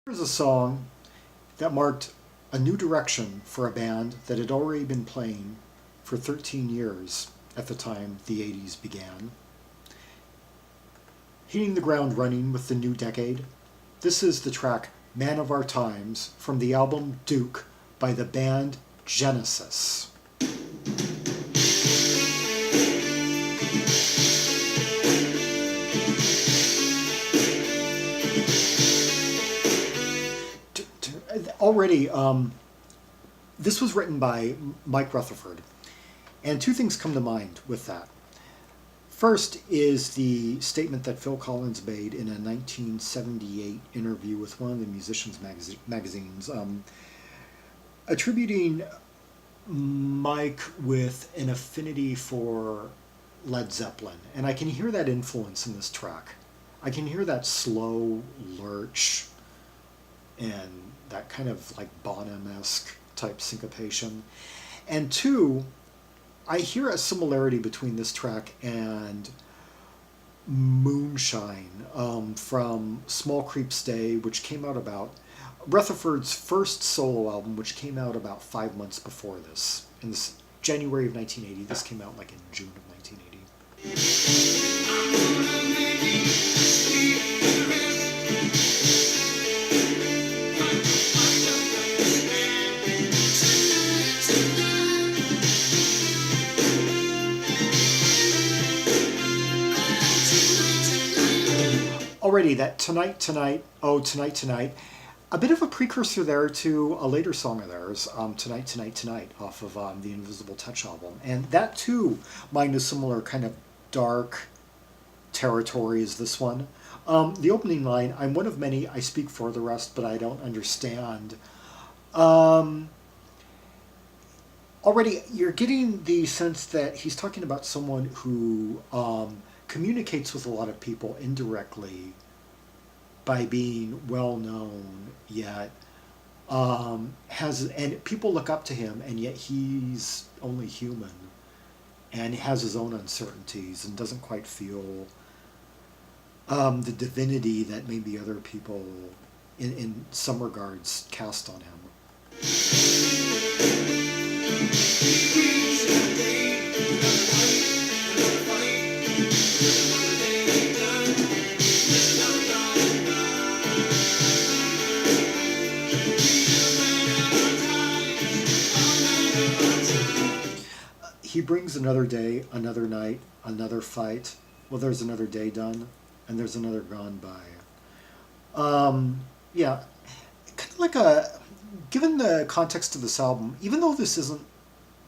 Here's a song that marked a new direction for a band that had already been playing for 13 years at the time the 80s began. Hitting the ground running with the new decade, this is the track Man of Our Times from the album Duke by the band Genesis. Already, this was written by Mike Rutherford, and two things come to mind with that. First is the statement that Phil Collins made in a 1978 interview with one of the musicians' magazines, attributing Mike with an affinity for Led Zeppelin. And I can hear that influence in this track. I can hear that slow lurch and that kind of like Bonham-esque type syncopation. And two, I hear a similarity between this track and Moonshine from Small Creep's Day, which came out about Rutherford's first solo album, which came out about 5 months before this. In this January of 1980. This came out like in June of 1980. Already that Tonight, Tonight, Oh, Tonight, Tonight, a bit of a precursor there to a later song of theirs, Tonight, Tonight, Tonight, off of the Invisible Touch album. And that too mined a similar kind of dark territory as this one. The opening line, I'm one of many, I speak for the rest, but I don't understand. Already you're getting the sense that he's talking about someone who communicates with a lot of people indirectly by being well known, yet and people look up to him, and yet he's only human and has his own uncertainties and doesn't quite feel the divinity that maybe other people in some regards cast on him. He brings another day, another night, another fight. Well, there's another day done, and there's another gone by. Yeah, kind of like given the context of this album, even though this isn't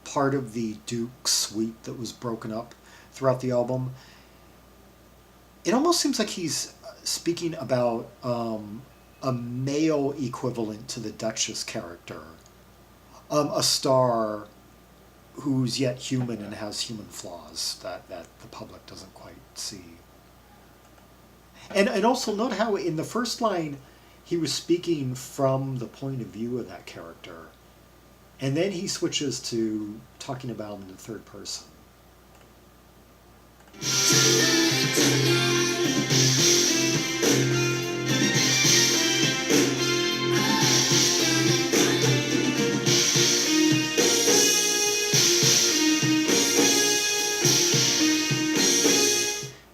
part of the Duke suite that was broken up throughout the album, it almost seems like he's speaking about a male equivalent to the Duchess character, a star who's yet human and has human flaws that the public doesn't quite see. And also note how in the first line he was speaking from the point of view of that character, and then he switches to talking about him in the third person.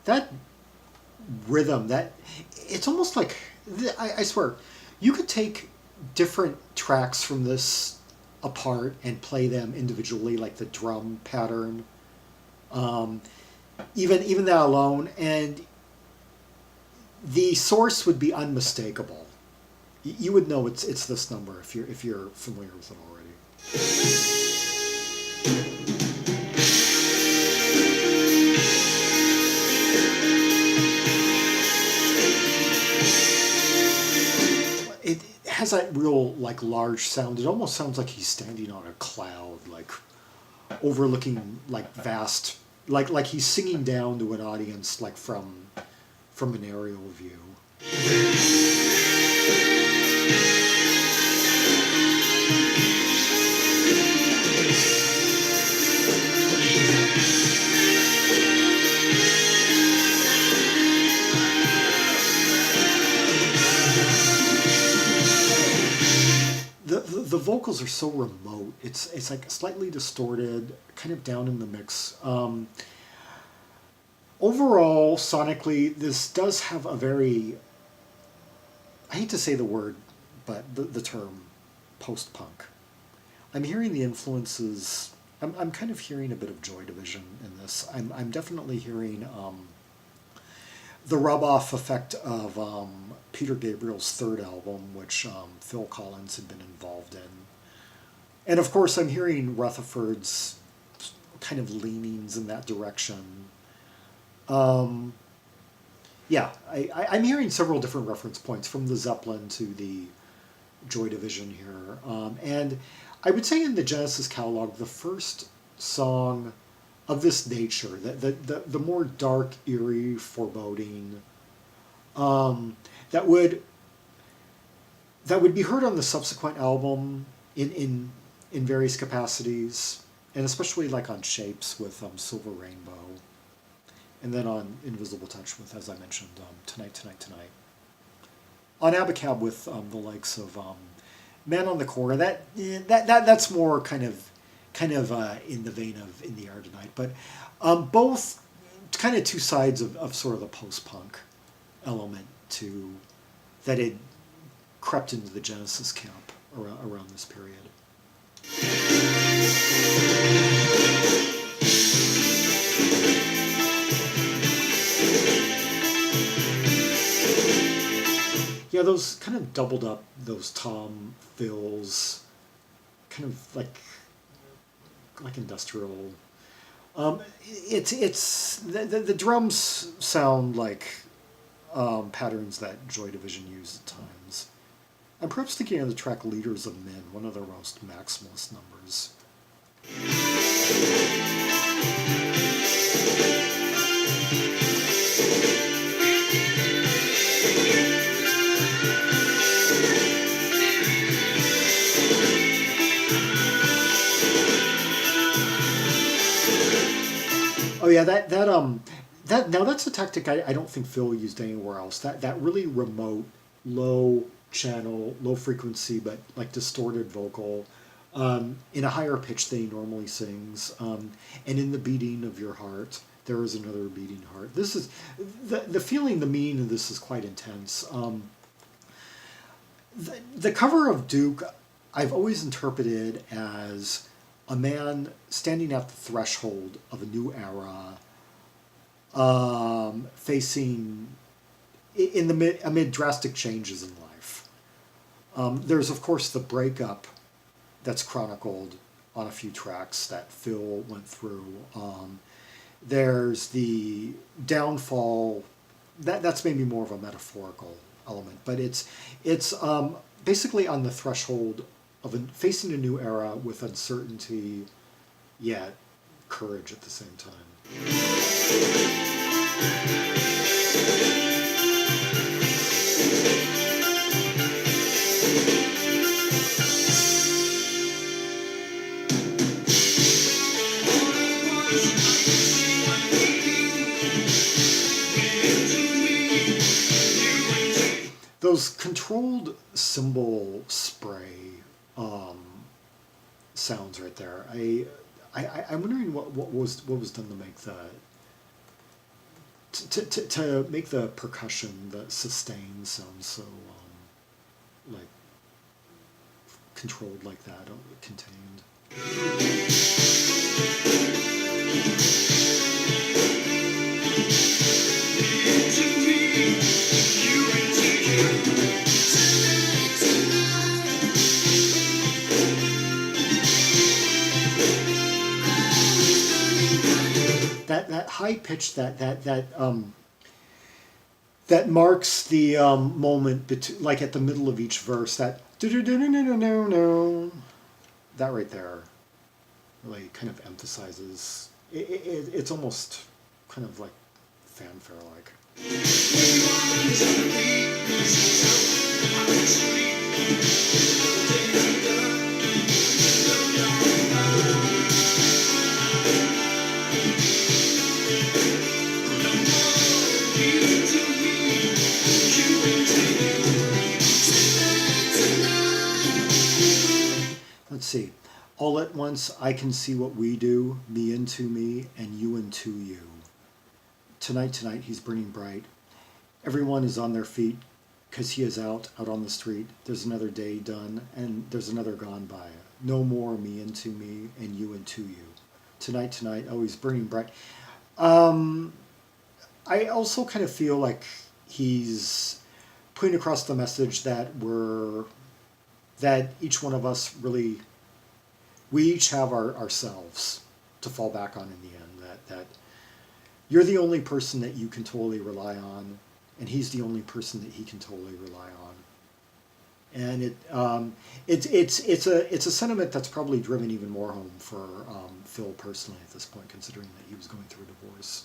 That rhythm, that it's almost like, I swear, you could take different tracks from this apart and play them individually, like the drum pattern, even that alone, and the source would be unmistakable. You would know it's this number if you're familiar with it already. It has that real like large sound. It almost sounds like he's standing on a cloud, like overlooking like vast, like he's singing down to an audience, like from an aerial view. the vocals are so remote. It's like slightly distorted, kind of down in the mix. Overall, sonically, this does have a very, I hate to say the word, but the term post-punk. I'm hearing the influences. I'm kind of hearing a bit of Joy Division in this. I'm definitely hearing the rub-off effect of Peter Gabriel's third album, which Phil Collins had been involved in. And of course, I'm hearing Rutherford's kind of leanings in that direction. Yeah, I'm hearing several different reference points from the Zeppelin to the Joy Division here. And I would say in the Genesis catalog, the first song of this nature, the more dark, eerie, foreboding, that would be heard on the subsequent album in various capacities, and especially like on Shapes with Silver Rainbow, and then on Invisible Touch with, as I mentioned, Tonight, Tonight, Tonight. On Abacab with the likes of Man on the Corner. That's more kind of in the vein of In the Air Tonight, but both kind of two sides of sort of the post-punk element to that had crept into the Genesis camp around this period. Yeah, those kind of doubled up, those tom fills, kind of like industrial. It's the drums sound like patterns that Joy Division used at times. I'm perhaps thinking of the track Leaders of Men, one of their most maximalist numbers. Oh yeah, that now that's a tactic I don't think Phil used anywhere else. That really remote, low channel, low frequency, but like distorted vocal, in a higher pitch than he normally sings, and in the beating of your heart, there is another beating heart. This is the feeling, the meaning of this is quite intense. The cover of Duke, I've always interpreted as a man standing at the threshold of a new era, facing amid drastic changes in life. There's of course the breakup that's chronicled on a few tracks that Phil went through. There's the downfall. That's maybe more of a metaphorical element, but it's basically on the threshold of facing a new era with uncertainty, yet courage at the same time. Those controlled cymbal spray sounds right there. I'm wondering what was done to make to make the percussion, the sustain sound so like controlled like that, contained. That high pitch that marks the moment like at the middle of each verse, that that right there really kind of emphasizes it's almost kind of like fanfare like. let's see. All at once I can see what we do, me into me, and you into you. Tonight, he's burning bright. Everyone is on their feet, 'cause he is out on the street. There's another day done, and there's another gone by. No more me into me, and you into you. Tonight, oh, he's burning bright. I also kind of feel like he's putting across the message that that each one of us really, we each have ourselves to fall back on in the end. That you're the only person that you can totally rely on, and he's the only person that he can totally rely on. And it's a sentiment that's probably driven even more home for Phil personally at this point, considering that he was going through a divorce.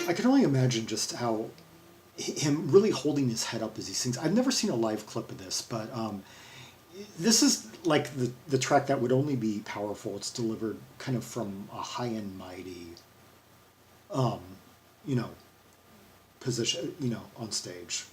I can only imagine just how him really holding his head up as he sings. I've never seen a live clip of this, but this is like the track that would only be powerful. It's delivered kind of from a high and mighty, you know, position, you know, on stage.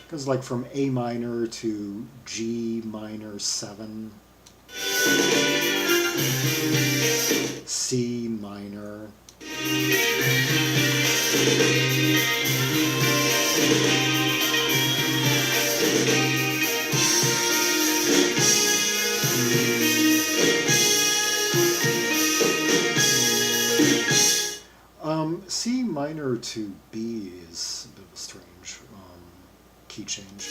Goes like from A minor to G minor 7, C minor, C minor to B is a bit of a strange key change.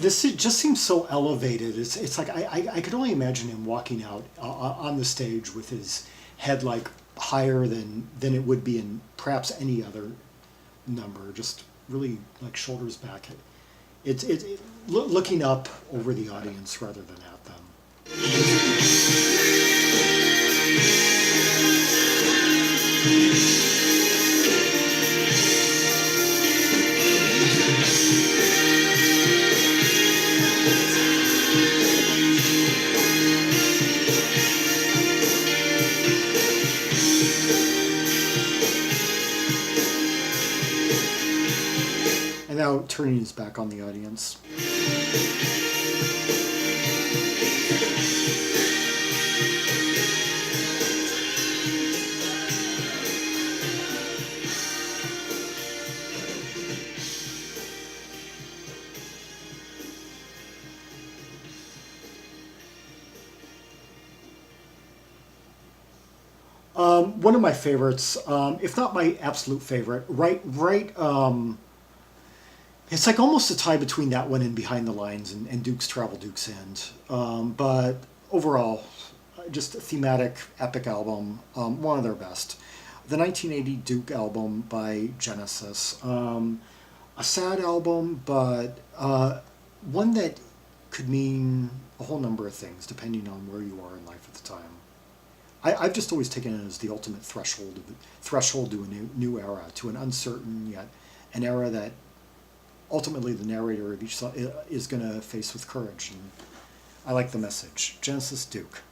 This just seems so elevated. It's like I could only imagine him walking out on the stage with his head like higher than it would be in perhaps any other number. Just really like shoulders back. It's looking up over the audience rather than at them. And now turning his back on the audience. One of my favorites, if not my absolute favorite, it's like almost a tie between that one and Behind the Lines and Duke's Travel, Duke's End. But overall, just a thematic, epic album, one of their best. The 1980 Duke album by Genesis. A sad album, but one that could mean a whole number of things depending on where you are in life at the time. I've just always taken it as the ultimate threshold to a new era, to an uncertain yet an era that ultimately the narrator of each song is going to face with courage. And I like the message. Genesis, Duke.